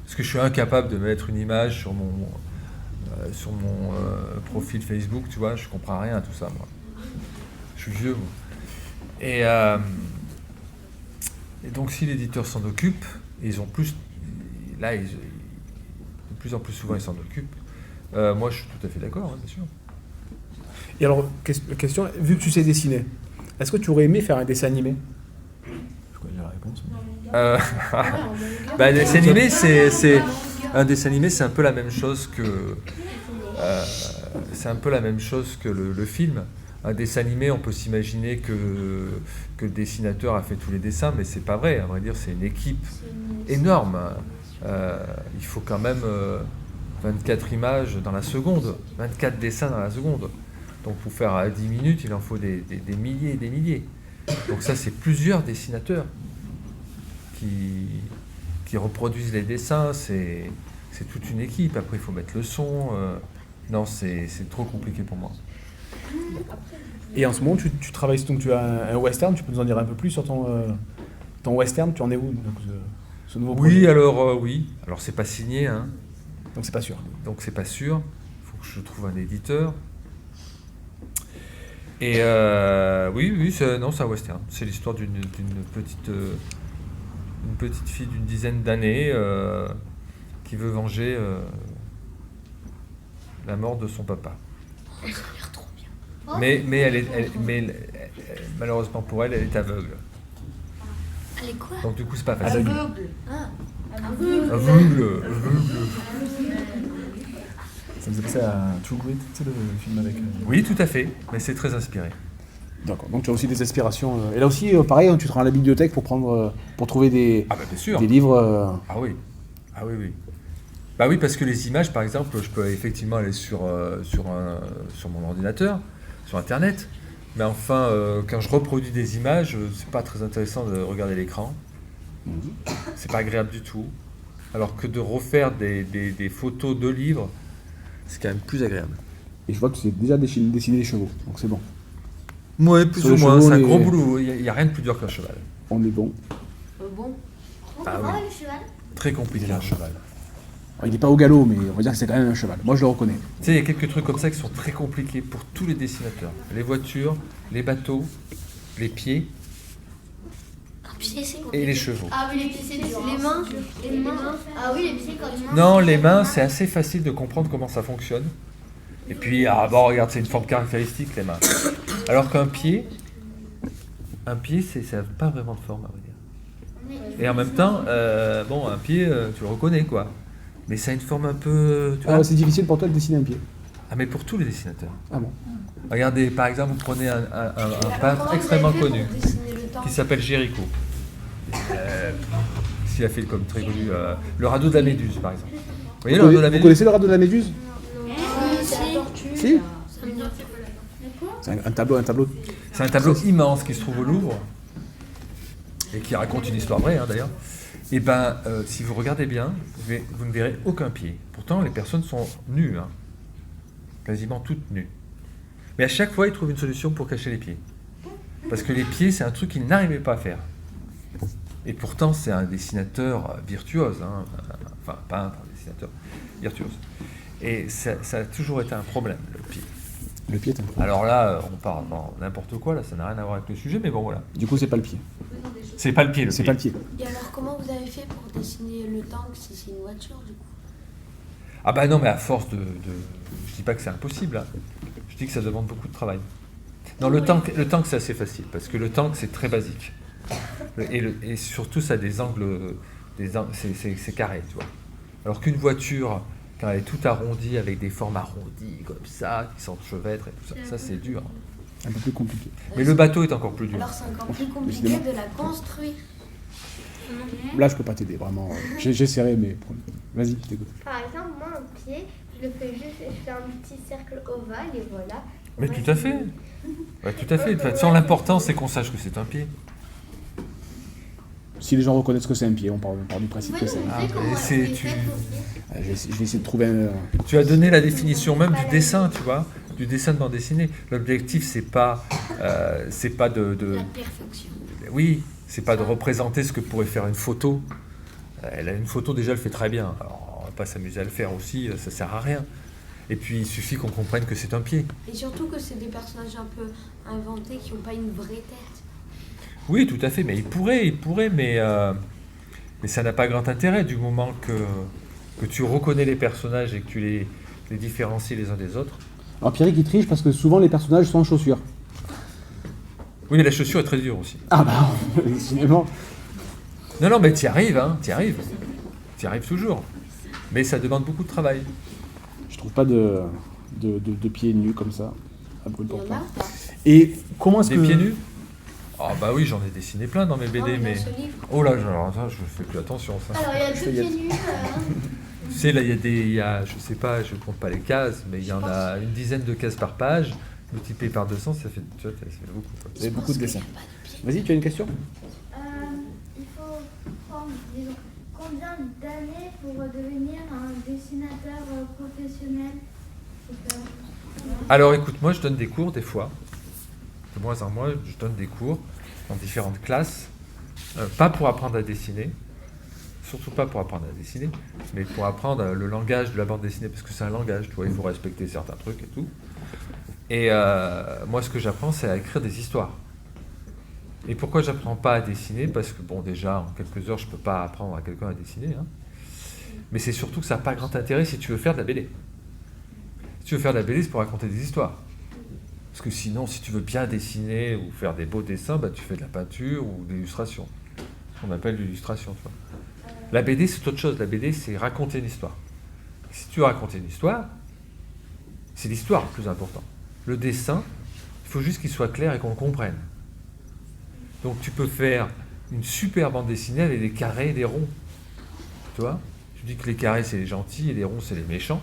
parce que je suis incapable de mettre une image sur mon profil Facebook, tu vois, je comprends rien à tout ça, moi. Je suis vieux, moi. Et donc si l'éditeur s'en occupe, et de plus en plus souvent ils s'en occupent, moi je suis tout à fait d'accord, hein, bien sûr. Et alors, question, vu que tu sais dessiner, est-ce que tu aurais aimé faire un dessin animé? Je connais la réponse. Bah, un dessin animé, c'est un peu la même chose que le film. un dessin animé, on peut s'imaginer que le dessinateur a fait tous les dessins, mais c'est pas vrai. À vrai dire, c'est une équipe énorme. Il faut quand même 24 images dans la seconde, 24 dessins dans la seconde. Donc pour faire à 10 minutes, il en faut des milliers et des milliers. Donc ça, c'est plusieurs dessinateurs qui reproduisent les dessins. C'est toute une équipe. Après, il faut mettre le son. Non, c'est trop compliqué pour moi. Et en ce moment, tu travailles, donc tu as un western, tu peux nous en dire un peu plus sur ton western, tu en es où donc, ce nouveau projet? Oui. Alors c'est pas signé, hein. Donc c'est pas sûr. Donc c'est pas sûr. Il faut que je trouve un éditeur. Et oui, c'est un western. C'est l'histoire d'une petite fille d'une dizaine d'années qui veut venger la mort de son papa. Ça a l'air trop bien. Mais malheureusement pour elle, elle est aveugle. Elle est quoi? Donc du coup, c'est pas facile. Aveugle. Ah, Aveugle. Ça me fait penser à True Grit, tu sais, le film avec... Oui, tout à fait. Mais c'est très inspiré. D'accord, donc tu as aussi des inspirations. Et là aussi, pareil, hein, tu te rends à la bibliothèque pour trouver des Bien sûr. des livres... Ah oui. Bah oui, parce que les images, par exemple, je peux effectivement aller sur mon ordinateur, sur Internet. Mais enfin, quand je reproduis des images, c'est pas très intéressant de regarder l'écran. C'est pas agréable du tout. Alors que de refaire des photos de livres, c'est quand même plus agréable. Et je vois que tu sais déjà dessiner les chevaux, donc c'est bon. Ouais, plus Sur ou les moins, chevaux, c'est un les- gros boulot. Il n'y a rien de plus dur qu'un cheval. On est bon. bon. Ah Oh, oui. le cheval. Très compliqué. Il est un cheval. Alors, il n'est pas au galop, mais on va dire que c'est quand même un cheval. Moi, je le reconnais. Tu sais, il y a quelques trucs comme ça qui sont très compliqués pour tous les dessinateurs. Les voitures, les bateaux, les pieds Un pied, c'est et les chevaux. Ah oui, les pieds, c'est dur. Les mains. Les mains. Ah oui, les pieds, quand tu Non, les mains, c'est assez facile de comprendre comment ça fonctionne. Et puis, regarde, c'est une forme caractéristique, les mains. Alors qu'un pied, ça n'a pas vraiment de forme, à vrai dire. Et en même temps, un pied, tu le reconnais, quoi. Mais ça a une forme un peu... Tu vois Ah, c'est difficile pour toi de dessiner un pied. Ah, mais pour tous les dessinateurs. Ah bon. Regardez, par exemple, vous prenez un peintre extrêmement connu qui s'appelle Géricault. S'il a fait comme très connu, le radeau de la Méduse, par exemple. Vous voyez le radeau de la Vous Méduse? connaissez le radeau de la Méduse? c'est la tortue. Si. Ça me dit- C'est un tableau. C'est un tableau immense qui se trouve au Louvre et qui raconte une histoire vraie, hein, d'ailleurs. Et ben, si vous regardez bien, vous ne verrez aucun pied. Pourtant, les personnes sont nues, hein, quasiment toutes nues. Mais à chaque fois, ils trouvent une solution pour cacher les pieds. Parce que les pieds, c'est un truc qu'ils n'arrivaient pas à faire. Et pourtant, c'est un dessinateur virtuose, hein, enfin, peintre, un dessinateur virtuose. Et ça a toujours été un problème, le pied. Le pied est un problème. Alors là, on parle dans n'importe quoi, là, ça n'a rien à voir avec le sujet, mais bon, voilà. Du coup, c'est pas le pied. C'est pas le pied, le C'est pied. pas le pied. Et alors, comment vous avez fait pour dessiner le tank si c'est une voiture, du coup? Ah bah non, mais à force de... Je dis pas que c'est impossible, hein. Je dis que ça demande beaucoup de travail. Non, le tank, c'est assez facile, parce que le tank, c'est très basique. Et surtout, ça a des angles... c'est carré, tu vois. Alors qu'une voiture, quand elle est toute arrondie, avec des formes arrondies, comme ça, qui s'enchevêtrent et tout ça, ça c'est dur. Un peu plus compliqué. Mais le bateau est encore plus dur. Alors, c'est encore plus compliqué Décidément. de la construire. Là, je peux pas t'aider, vraiment. J'essaierai, mais... Vas-y, je t'écoute. Par exemple, moi, un pied, je le fais juste, je fais un petit cercle ovale et voilà. Mais tout à fait. Ouais, tout à fait. De toute façon, l'important, c'est qu'on sache que c'est un pied. Si les gens reconnaissent que c'est un pied, on part du principe que c'est un Ah, mais c'est- tu- Je vais essayer de trouver un... Tu as donné la définition même du dessin, tu vois, du dessin de bande dessinée. L'objectif, c'est pas de... La perfection. Oui, c'est pas de représenter ce que pourrait faire une photo. Elle a une photo, déjà, elle fait très bien. Alors, on va pas s'amuser à le faire aussi, ça sert à rien. Et puis, il suffit qu'on comprenne que c'est un pied. Et surtout que c'est des personnages un peu inventés qui n'ont pas une vraie tête. Oui, tout à fait, mais il pourrait, mais ça n'a pas grand intérêt du moment que tu reconnais les personnages et que tu les différencies les uns des autres. Alors Pierrick, il triche parce que souvent, les personnages sont en chaussures. Oui, mais la chaussure est très dure aussi. Ah bah, finalement... Non, mais t'y arrives, hein, t'y arrives. T'y arrives toujours. Mais ça demande beaucoup de travail. Je trouve pas de pieds nus comme ça, à brûle Il y en pour a point. ou pas? Et comment est-ce Des que... pieds nus? Ah bah oui, j'en ai dessiné plein dans mes BD, Non, mais... dans ce livre. Oh là, alors ça, je fais plus attention, ça. Alors, il y a deux y a- pieds nus. Tu sais, là, il y a, je sais pas, je compte pas les cases, mais il y en a une dizaine de cases par page, multiplié par 200, ça fait, tu vois, ça fait beaucoup, quoi. Vous avez beaucoup de dessins. Vas-y, tu as une question? Il faut prendre, disons, combien d'années pour devenir un dessinateur professionnel? Alors écoute, moi je donne des cours des fois, de moins en moins, je donne des cours dans différentes classes, pas pour apprendre à dessiner, surtout pas pour apprendre à dessiner, mais pour apprendre le langage de la bande dessinée, parce que c'est un langage, tu vois, il faut respecter certains trucs et tout. Et moi ce que j'apprends, c'est à écrire des histoires. Et pourquoi j'apprends pas à dessiner? Parce que bon, déjà en quelques heures, je peux pas apprendre à quelqu'un à dessiner, hein. Mais c'est surtout que ça n'a pas grand intérêt si tu veux faire de la BD. Si tu veux faire de la BD, c'est pour raconter des histoires. Parce que sinon, si tu veux bien dessiner ou faire des beaux dessins, bah, tu fais de la peinture ou de l'illustration. Ce qu'on appelle l'illustration. Tu vois. La BD, c'est autre chose. La BD, c'est raconter une histoire. Si tu veux raconter une histoire, c'est l'histoire le plus important. Le dessin, il faut juste qu'il soit clair et qu'on le comprenne. Donc tu peux faire une super bande dessinée avec des carrés et des ronds. Tu vois? Tu dis que les carrés, c'est les gentils et les ronds, c'est les méchants.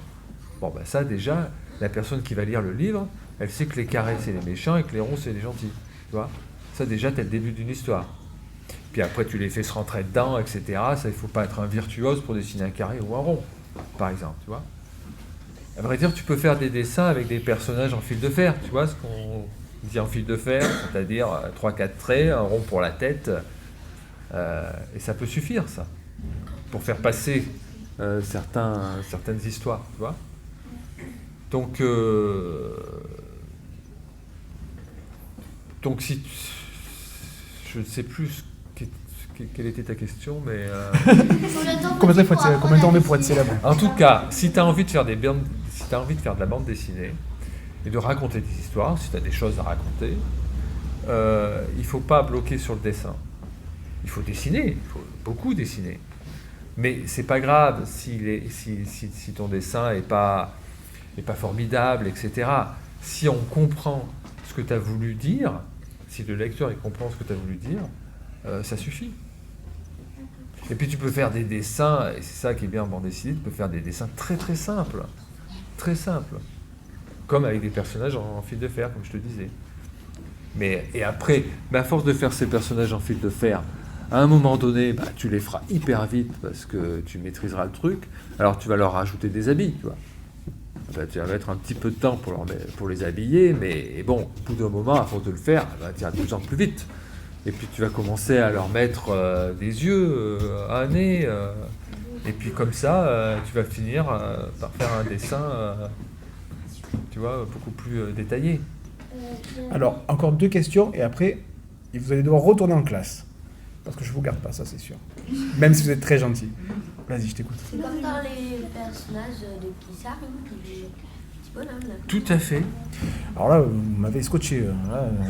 Bon, ben ça, déjà, la personne qui va lire le livre, elle sait que les carrés, c'est les méchants et que les ronds, c'est les gentils. Tu vois? Ça, déjà, t'as le début d'une histoire. Puis après, tu les fais se rentrer dedans, etc. Ça, il ne faut pas être un virtuose pour dessiner un carré ou un rond, par exemple. Tu vois? À vrai dire, tu peux faire des dessins avec des personnages en fil de fer. Tu vois ce qu'on dit en fil de fer? C'est-à-dire 3-4 traits, un rond pour la tête. Et ça peut suffire, ça, pour faire passer certaines histoires. Tu vois? Donc si je ne sais plus quelle était ta question, mais Combien de temps on met pour être célèbre? en tout cas, si tu as envie de faire de la bande dessinée et de raconter des histoires, si tu as des choses à raconter, il ne faut pas bloquer sur le dessin. Il faut dessiner, il faut beaucoup dessiner. Mais c'est pas grave si ton dessin n'est pas formidable, etc. Si on comprend ce que tu as voulu dire, si le lecteur il comprend ce que tu as voulu dire, ça suffit. Et puis tu peux faire des dessins, et c'est ça qui est bien en bande dessinée, tu peux faire des dessins très très simples, comme avec des personnages en fil de fer, comme je te disais. Et après, à force de faire ces personnages en fil de fer, à un moment donné, tu les feras hyper vite parce que tu maîtriseras le truc, alors tu vas leur rajouter des habits, tu vois. Tu vas mettre un petit peu de temps pour les habiller, mais bon, au bout d'un moment, à force de le faire, tu iras de plus en plus vite. Et puis tu vas commencer à leur mettre des yeux, un nez, et puis comme ça, tu vas finir par faire un dessin, tu vois, beaucoup plus détaillé. Alors, encore 2 questions, et après, vous allez devoir retourner en classe. Parce que je vous garde pas, ça c'est sûr. Même si vous êtes très gentil. Vas-y, je t'écoute. C'est comme dans les personnages de Pixar, les petits bonhommes là. Tout à fait. Alors là, vous m'avez scotché.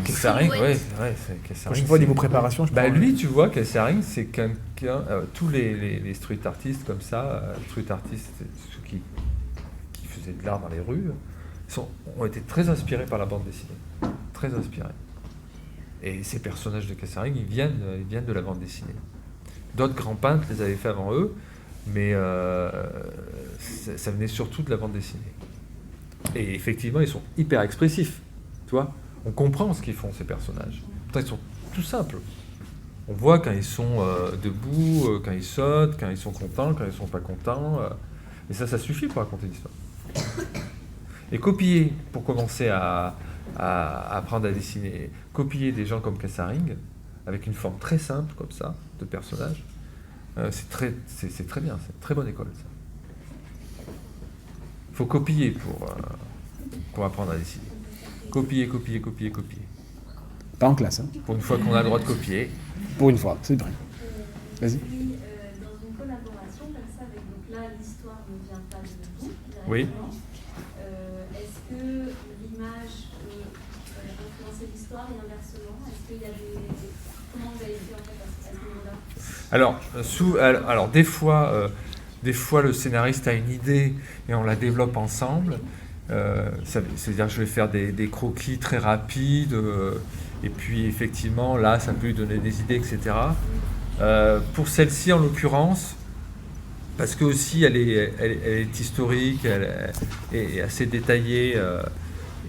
Kesharing, Ouais. ouais, c'est Kesharing. Prochaine fois, niveau préparation, je prends- Lui, tu vois, Kesharing, c'est quelqu'un. Tous les street artistes comme ça, street artistes, c'est ceux qui faisaient de l'art dans les rues, ont été très inspirés par la bande dessinée. Très inspirés. Et ces personnages de Kesharing, ils viennent de la bande dessinée. D'autres grands peintres les avaient fait avant eux, mais ça venait surtout de la bande dessinée. Et effectivement, ils sont hyper expressifs. Tu vois, on comprend ce qu'ils font, ces personnages. Pourtant, ils sont tout simples. On voit quand ils sont debout, quand ils sautent, quand ils sont contents, quand ils sont pas contents. Et ça suffit pour raconter l'histoire. Et copier, pour commencer à apprendre à dessiner, copier des gens comme Kesharing, avec une forme très simple, comme ça, de personnage, c'est très bien, c'est une très bonne école, ça. Il faut copier pour apprendre à dessiner. Copier. Pas en classe, hein. Pour une fois qu'on a le droit de copier. Pour une fois, c'est vrai. Vas-y. Oui, dans une collaboration comme ça, avec donc là l'histoire ne vient pas de vous directement. Oui. Est-ce que l'image peut influencer l'histoire et inversement? Est-ce qu'il y a des... Comment vous avez fait en fait à ce niveau-là? Alors des fois le scénariste a une idée et on la développe ensemble. C'est-à-dire que je vais faire des croquis très rapides, et puis effectivement, là, ça peut lui donner des idées, etc. Pour celle-ci, en l'occurrence, parce que aussi elle est historique, elle est assez détaillée,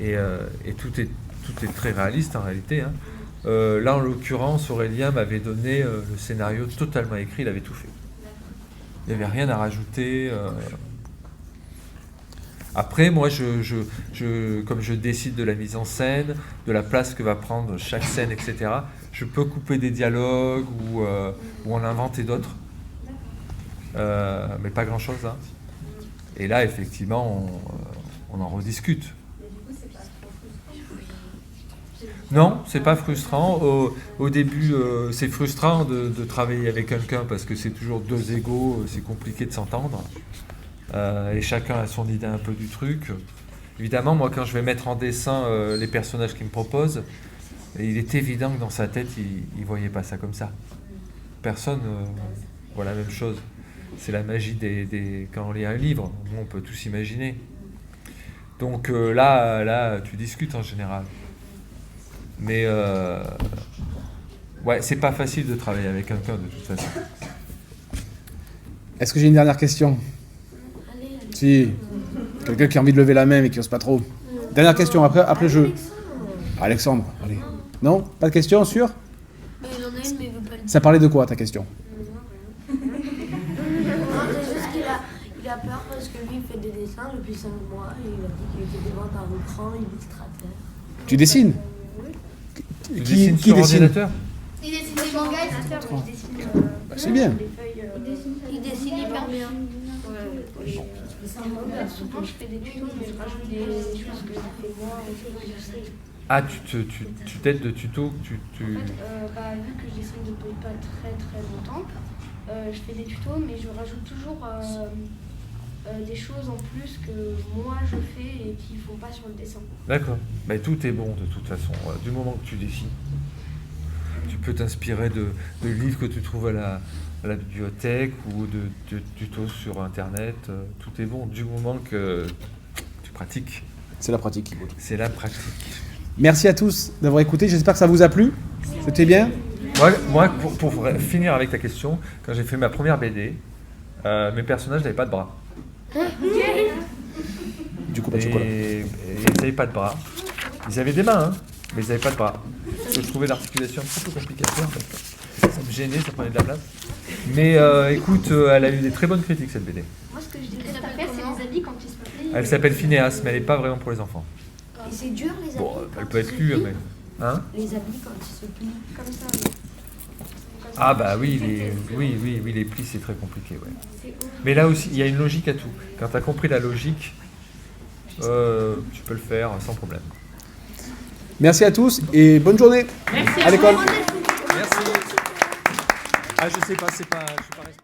et tout est très réaliste en réalité, hein. Là, en l'occurrence, Aurélien m'avait donné le scénario totalement écrit, il avait tout fait. Il n'y avait rien à rajouter. Après, moi, comme je décide de la mise en scène, de la place que va prendre chaque scène, etc., je peux couper des dialogues ou en inventer d'autres. Mais pas grand-chose, hein. Et là, effectivement, on en rediscute. Non, c'est pas frustrant. Au début, c'est frustrant de travailler avec quelqu'un parce que c'est toujours deux égos, c'est compliqué de s'entendre. Et chacun a son idée un peu du truc. Évidemment, moi, quand je vais mettre en dessin les personnages qu'il me propose, il est évident que dans sa tête, il ne voyait pas ça comme ça. Personne voit la même chose. C'est la magie quand on lit un livre. Nous, on peut tous imaginer. Donc là, tu discutes en général. Mais ouais, c'est pas facile de travailler avec quelqu'un de toute façon. Est-ce que j'ai une dernière question? Si. Quelqu'un qui a envie de lever la main mais qui n'ose pas trop. Dernière question, après le jeu. Alexandre, allez. Non? Pas de question, sûr? Il en a une, mais il veut pas le dire. Ça parlait de quoi, ta question? Non, c'est juste qu'il a peur parce que lui, il fait des dessins depuis 5 mois et il a dit qu'il était devant un écran illustrateur. Tu dessines? Tu dessines sur ordinateur? Il dessine des mangas et tout. je dessine Bah, c'est bien. des feuilles. Il dessine hyper bien. Souvent, je fais des tutos, mais je rajoute des choses que j'ai fait moi. Ah, tu t'aides de tutos que tu... Vu que je dessine depuis pas très très longtemps, je fais des tutos, mais je rajoute toujours des choses en plus que moi je fais et qui ne font pas sur le dessin. D'accord. Mais tout est bon de toute façon. Du moment que tu dessines, tu peux t'inspirer de livres que tu trouves à la bibliothèque ou de tutos sur Internet. Tout est bon du moment que tu pratiques. C'est la pratique qui vaut tout. C'est la pratique. Merci à tous d'avoir écouté. J'espère que ça vous a plu. C'était bien? Moi pour finir avec ta question, quand j'ai fait ma première BD, mes personnages n'avaient pas de bras. Du coup, pas de chocolat. Et ils n'avaient pas de bras. Ils avaient des mains, hein, mais ils n'avaient pas de bras. Parce que je trouvais l'articulation un petit peu compliquée à faire. Donc ça me gênait, ça prenait de la place. Mais écoute, elle a eu des très bonnes critiques cette BD. Moi, ce que je dirais à faire, c'est les habits quand ils se plient. Elle s'appelle Phineas, mais elle n'est pas vraiment pour les enfants. Et c'est dur, les habits. Bon, quand elle peut ils être se lue, plient. mais... Hein? Les habits quand ils se plient. Comme ça, oui. Ah bah oui, les plis c'est très compliqué, ouais. Mais là aussi, il y a une logique à tout. Quand tu as compris la logique, tu peux le faire sans problème. Merci à tous et bonne journée à l'école. Merci. Ah, je sais pas, je suis pas resté.